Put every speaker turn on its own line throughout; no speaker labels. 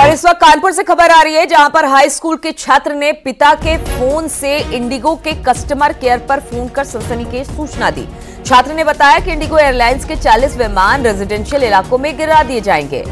और इस वक्त कानपुर से खबर आ रही है, जहां पर हाई स्कूल के छात्र ने पिता के फोन से इंडिगो के कस्टमर केयर पर फोन कर सनसनीखेज सूचना दी। छात्र ने बताया कि इंडिगो एयरलाइंस के 40 विमान रेजिडेंशियल इलाकों में गिरा दिए जाएंगे।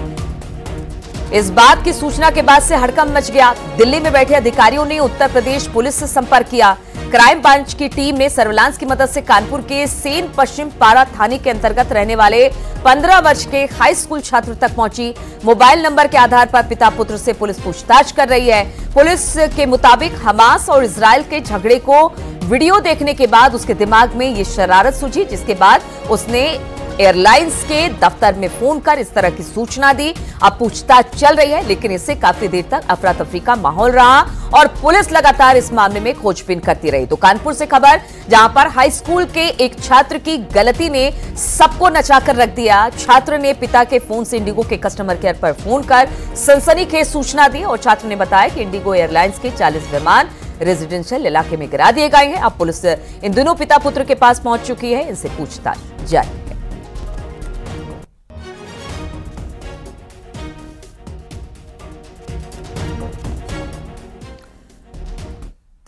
इस बात की सूचना के बाद से हड़कंप मच गया। दिल्ली में बैठे अधिकारियों ने उत्तर प्रदेश पुलिस से संपर्क किया। क्राइम ब्रांच की टीम ने सर्विलांस की मदद से कानपुर के सेन पश्चिम पारा थाने के अंतर्गत रहने वाले 15 वर्ष के हाई स्कूल छात्र तक पहुंची। मोबाइल नंबर के आधार पर पिता पुत्र से पुलिस पूछताछ कर रही है। पुलिस के मुताबिक हमास और इजराइल के झगड़े को वीडियो देखने के बाद उसके दिमाग में ये शरारत सूझी, जिसके बाद उसने एयरलाइंस के दफ्तर में फोन कर इस तरह की सूचना दी। अब पूछताछ चल रही है, लेकिन इससे काफी देर तक अफरा तफरी का माहौल रहा और पुलिस लगातार इस मामले में खोजबीन करती रही। तो कानपुर से खबर, जहां पर हाई स्कूल के एक छात्र की गलती ने सबको नचाकर रख दिया। छात्र ने पिता के फोन से इंडिगो के कस्टमर केयर पर फोन कर सनसनीखेज सूचना दी और छात्र ने बताया कि इंडिगो एयरलाइंस के 40 विमान रेजिडेंशियल इलाके में गिरा दिए गए हैं। अब पुलिस इन दोनों पिता पुत्र के पास पहुंच चुकी है, इनसे पूछताछ जारी है।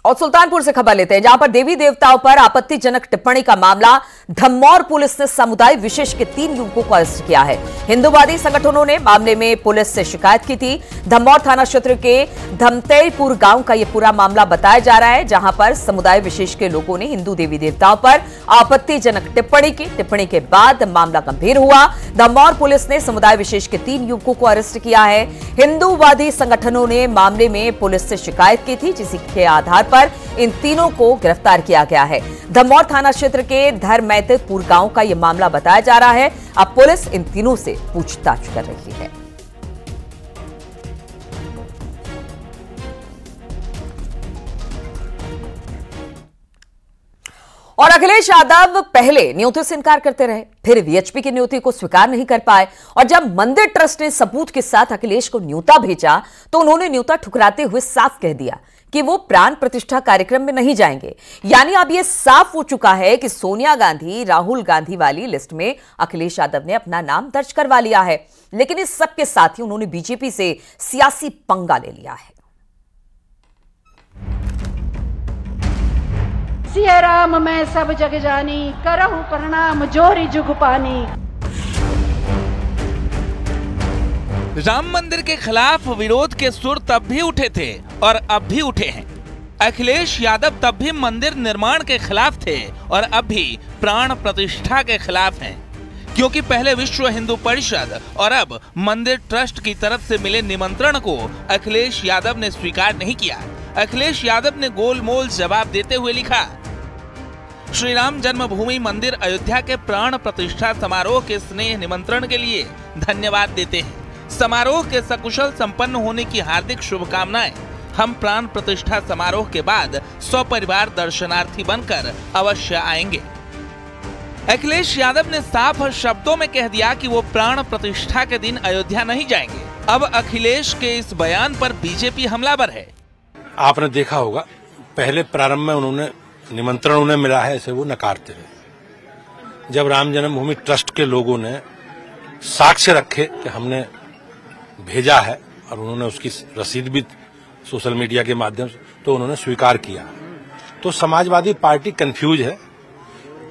और सुल्तानपुर से खबर लेते हैं, जहां पर देवी देवताओं पर आपत्तिजनक टिप्पणी का मामला। धम्मौर पुलिस ने समुदाय विशेष के 3 युवकों को अरेस्ट किया है। हिंदूवादी संगठनों ने मामले में पुलिस से शिकायत की थी। धम्मौर थाना क्षेत्र के धमतेईपुर गांव का यह पूरा मामला बताया जा रहा है, जहां पर समुदाय विशेष के लोगों ने हिंदू देवी देवताओं पर आपत्तिजनक टिप्पणी की। टिप्पणी के बाद मामला गंभीर हुआ। धम्मौर पुलिस ने समुदाय विशेष के 3 युवकों को अरेस्ट किया है। हिंदूवादी संगठनों ने मामले में पुलिस से शिकायत की थी, जिसके आधार पर इन तीनों को गिरफ्तार किया गया है। धम्मौर थाना क्षेत्र के धरमैतपुर गांव का यह मामला बताया जा रहा है। अब पुलिस इन तीनों से पूछताछ कर रही है। और अखिलेश यादव पहले न्योते से इनकार करते रहे, फिर वीएचपी के न्योते को स्वीकार नहीं कर पाए और जब मंदिर ट्रस्ट ने सबूत के साथ अखिलेश को न्योता भेजा तो उन्होंने न्योता ठुकराते हुए साफ कह दिया कि वो प्राण प्रतिष्ठा कार्यक्रम में नहीं जाएंगे। यानी अब यह साफ हो चुका है कि सोनिया गांधी, राहुल गांधी वाली लिस्ट में अखिलेश यादव ने अपना नाम दर्ज करवा लिया है। लेकिन इस सब के साथ ही उन्होंने बीजेपी से सियासी पंगा ले लिया है।
सिया राम मैं सब जग जानी, करहु प्रणाम जोरी जुग पानी।
राम मंदिर के खिलाफ विरोध के सुर तब भी उठे थे और अब भी उठे हैं। अखिलेश यादव तब भी मंदिर निर्माण के खिलाफ थे और अब भी प्राण प्रतिष्ठा के खिलाफ हैं, क्योंकि पहले विश्व हिंदू परिषद और अब मंदिर ट्रस्ट की तरफ से मिले निमंत्रण को अखिलेश यादव ने स्वीकार नहीं किया। अखिलेश यादव ने गोलमोल जवाब देते हुए लिखा, श्री राम जन्मभूमि मंदिर अयोध्या के प्राण प्रतिष्ठा समारोह के स्नेह निमंत्रण के लिए धन्यवाद देते हैं। समारोह के सकुशल संपन्न होने की हार्दिक शुभकामनाएं। हम प्राण प्रतिष्ठा समारोह के बाद सपरिवार दर्शनार्थी बनकर अवश्य आएंगे। अखिलेश यादव ने साफ शब्दों में कह दिया कि वो प्राण प्रतिष्ठा के दिन अयोध्या नहीं जाएंगे। अब अखिलेश के इस बयान पर बीजेपी हमलावर है।
आपने देखा होगा, पहले प्रारंभ में उन्होंने निमंत्रण उन्हें मिला है, ऐसे वो नकारते रहे। जब राम जन्मभूमि ट्रस्ट के लोगों ने साक्ष्य रखे कि हमने भेजा है और उन्होंने उसकी रसीद भी सोशल मीडिया के माध्यम से, तो उन्होंने स्वीकार किया। तो समाजवादी पार्टी कंफ्यूज है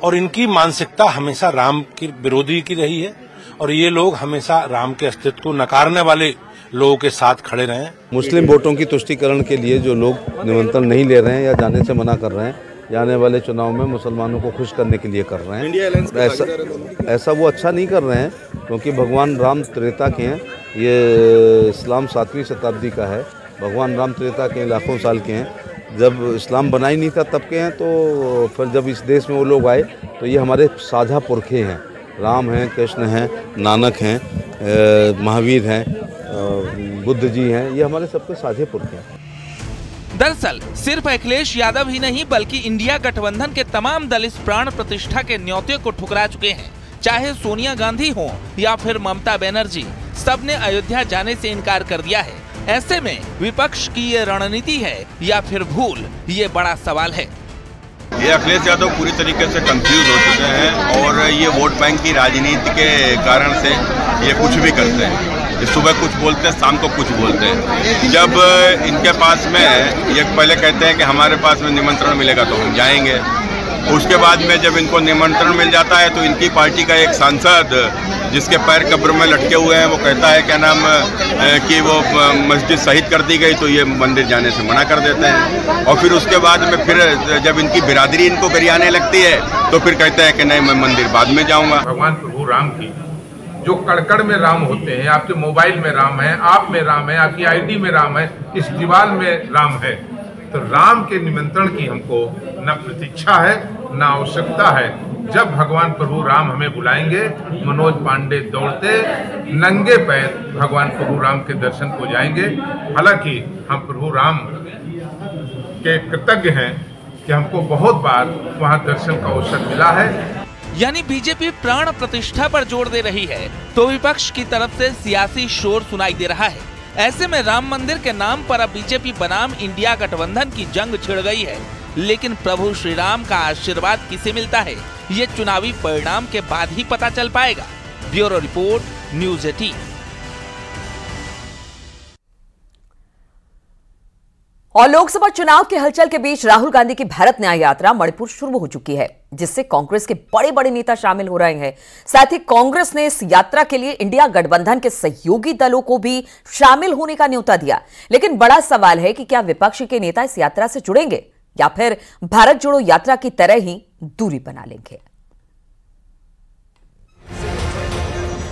और इनकी मानसिकता हमेशा राम की विरोधी की रही है और ये लोग हमेशा राम के अस्तित्व को नकारने वाले लोगों के साथ खड़े रहे।
मुस्लिम वोटों की तुष्टीकरण के लिए जो लोग निमंत्रण नहीं ले रहे हैं या जाने से मना कर रहे हैं, आने वाले चुनाव में मुसलमानों को खुश करने के लिए कर रहे हैं। ऐसा वो अच्छा नहीं कर रहे हैं, क्योंकि भगवान राम त्रेता के हैं। ये इस्लाम 7वीं शताब्दी का है। भगवान राम त्रेता के लाखों साल के हैं। जब इस्लाम बना ही नहीं था तब के हैं, तो फिर जब इस देश में वो लोग आए तो ये हमारे साझा पुरखे हैं। राम हैं, कृष्ण हैं, नानक हैं, महावीर हैं, बुद्ध जी हैं, ये हमारे सबके साझे पुरखे हैं।
दरअसल सिर्फ अखिलेश यादव ही नहीं, बल्कि इंडिया गठबंधन के तमाम दल इस प्राण प्रतिष्ठा के न्योते को ठुकरा चुके हैं। चाहे सोनिया गांधी हो या फिर ममता बनर्जी, सबने अयोध्या जाने से इनकार कर दिया है। ऐसे में विपक्ष की ये रणनीति है या फिर भूल, ये बड़ा सवाल है।
ये अखिलेश यादव पूरी तरीके से कंफ्यूज हो चुके हैं और ये वोट बैंक की राजनीति के कारण से ये कुछ भी करते हैं। ये सुबह कुछ बोलते हैं, शाम को कुछ बोलते हैं। जब इनके पास में ये पहले कहते हैं कि हमारे पास में निमंत्रण मिलेगा तो हम जाएंगे, उसके बाद में जब इनको निमंत्रण मिल जाता है तो इनकी पार्टी का एक सांसद जिसके पैर कब्र में लटके हुए हैं वो कहता है क्या नाम कि वो मस्जिद शहीद कर दी गई, तो ये मंदिर जाने से मना कर देते हैं। और फिर उसके बाद में फिर जब इनकी बिरादरी इनको गरियाने लगती है तो फिर कहते हैं कि नहीं मैं मंदिर बाद में जाऊंगा।
भगवान प्रभु राम की जो कड़कड़ में राम होते हैं, आपके मोबाइल में राम है, आप में राम है, आपकी आईडी में राम है, इस दीवार में राम है, तो राम के निमंत्रण की हमको न प्रतीक्षा है न आवश्यकता है। जब भगवान प्रभु राम हमें बुलाएंगे, मनोज पांडे दौड़ते नंगे पैर भगवान प्रभु राम के दर्शन को जाएंगे। हालांकि हम प्रभु राम के कृतज्ञ हैं कि हमको बहुत बार वहां दर्शन का अवसर मिला है।
यानी बीजेपी प्राण प्रतिष्ठा पर जोर दे रही है तो विपक्ष की तरफ से सियासी शोर सुनाई दे रहा है। ऐसे में राम मंदिर के नाम पर अब बीजेपी बनाम इंडिया गठबंधन की जंग छिड़ गई है। लेकिन प्रभु श्री राम का आशीर्वाद किसे मिलता है, ये चुनावी परिणाम के बाद ही पता चल पाएगा। Bureau report, news 18।
और लोकसभा चुनाव के हलचल के बीच राहुल गांधी की भारत न्याय यात्रा मणिपुर शुरू हो चुकी है, जिससे कांग्रेस के बड़े बड़े नेता शामिल हो रहे हैं। साथ ही कांग्रेस ने इस यात्रा के लिए इंडिया गठबंधन के सहयोगी दलों को भी शामिल होने का न्योता दिया। लेकिन बड़ा सवाल है कि क्या विपक्ष के नेता इस यात्रा से जुड़ेंगे या फिर भारत जोड़ो यात्रा की तरह ही दूरी बना लेंगे।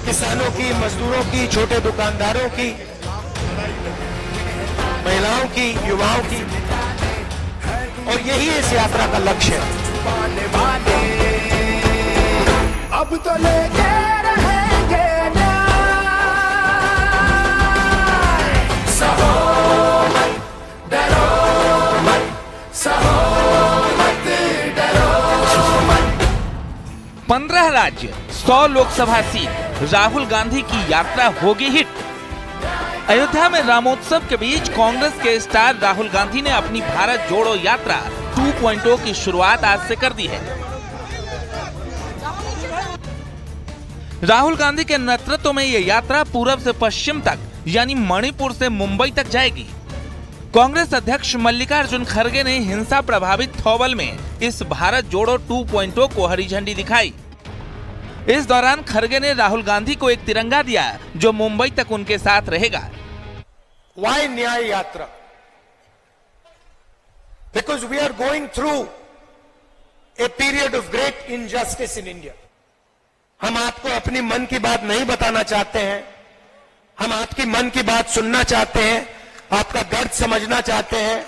किसानों की, मजदूरों की, छोटे दुकानदारों की, महिलाओं की, युवाओं की, और यही इस यात्रा का लक्ष्य है। अब तो लेके रहेंगे डरो मत, डरो मत।
15 राज्य, 100 लोकसभा सीट, राहुल गांधी की यात्रा होगी हिट। अयोध्या में रामोत्सव के बीच कांग्रेस के स्टार राहुल गांधी ने अपनी भारत जोड़ो यात्रा 2.0 की शुरुआत आज से कर दी है। राहुल गांधी के नेतृत्व में यह यात्रा पूरब से पश्चिम तक यानी मणिपुर से मुंबई तक जाएगी। कांग्रेस अध्यक्ष मल्लिकार्जुन खड़गे ने हिंसा प्रभावित थौबल में इस भारत जोड़ो 2.0 को हरी झंडी दिखाई। इस दौरान खड़गे ने राहुल गांधी को एक तिरंगा दिया जो मुंबई तक उनके साथ रहेगा।
Why न्याय यात्रा? Because we are going through a period of great injustice in India. हम आपको अपनी मन की बात नहीं बताना चाहते हैं, हम आपकी मन की बात सुनना चाहते हैं, आपका दर्द समझना चाहते हैं।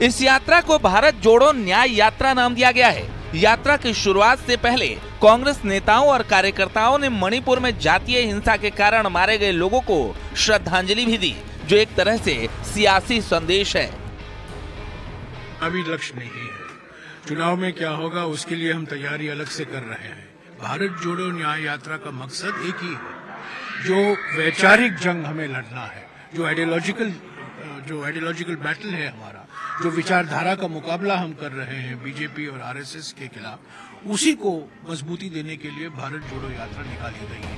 इस यात्रा को भारत जोड़ो न्याय यात्रा नाम दिया गया है। यात्रा की शुरुआत से पहले कांग्रेस नेताओं और कार्यकर्ताओं ने मणिपुर में जातीय हिंसा के कारण मारे गए लोगों को श्रद्धांजलि भी दी, जो एक तरह से सियासी संदेश है।
अभी लक्ष्य नहीं है, चुनाव में क्या होगा उसके लिए हम तैयारी अलग से कर रहे हैं। भारत जोड़ो न्याय यात्रा का मकसद एक ही है, जो वैचारिक जंग हमें लड़ना है, जो आइडियोलॉजिकल बैटल है हमारा, जो विचारधारा का मुकाबला हम कर रहे हैं बीजेपी और आरएसएस के खिलाफ, उसी को मजबूती देने के लिए भारत जोड़ो यात्रा निकाली गई है।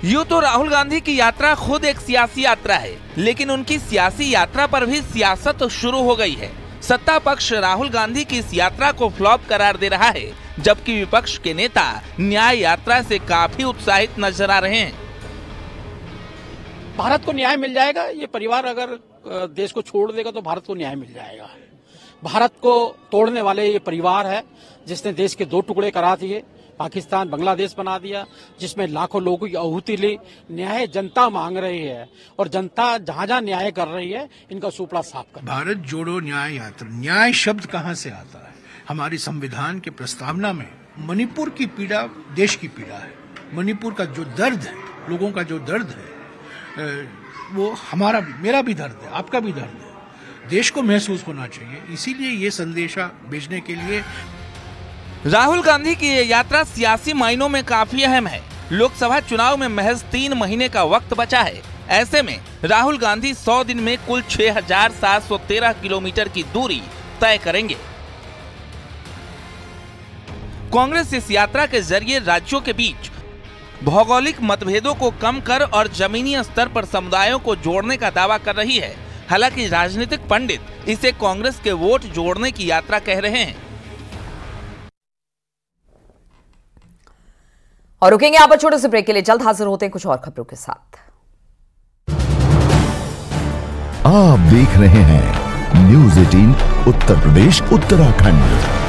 यूं तो राहुल गांधी की यात्रा खुद एक सियासी यात्रा है, लेकिन उनकी सियासी यात्रा पर भी सियासत शुरू हो गई है। सत्ता पक्ष राहुल गांधी की इस यात्रा को फ्लॉप करार दे रहा है, जबकि विपक्ष के नेता न्याय यात्रा से काफी उत्साहित नजर आ रहे हैं।
भारत को न्याय मिल जाएगा, ये परिवार अगर देश को छोड़ देगा तो भारत को न्याय मिल जाएगा। भारत को तोड़ने वाले ये परिवार है जिसने देश के 2 टुकड़े करा दिए, पाकिस्तान बांग्लादेश बना दिया, जिसमें लाखों लोगों की आहुति ली। न्याय जनता मांग रही है और जनता जहां जहां न्याय कर रही है, इनका सुपड़ा साफ कर।
भारत जोड़ो न्याय यात्रा, न्याय शब्द कहां से आता है? हमारी संविधान के प्रस्तावना में मणिपुर की पीड़ा देश की पीड़ा है। मणिपुर का जो दर्द है, लोगों का जो दर्द है, वो हमारा, मेरा भी दर्द है, आपका भी दर्द है, देश को महसूस होना चाहिए। इसीलिए ये संदेशा भेजने के लिए
राहुल गांधी की ये यात्रा सियासी मायनों में काफी अहम है। लोकसभा चुनाव में महज 3 महीने का वक्त बचा है। ऐसे में राहुल गांधी 100 दिन में कुल 6,713 किलोमीटर की दूरी तय करेंगे। कांग्रेस इस यात्रा के जरिए राज्यों के बीच भौगोलिक मतभेदों को कम कर और जमीनी स्तर पर समुदायों को जोड़ने का दावा कर रही है। हालांकि राजनीतिक पंडित इसे कांग्रेस के वोट जोड़ने की यात्रा कह रहे हैं।
और रुकेंगे यहाँ पर छोटे से ब्रेक के लिए, जल्द हाजिर होते हैं कुछ और खबरों के साथ।
आप देख रहे हैं न्यूज़ 18 उत्तर प्रदेश उत्तराखंड।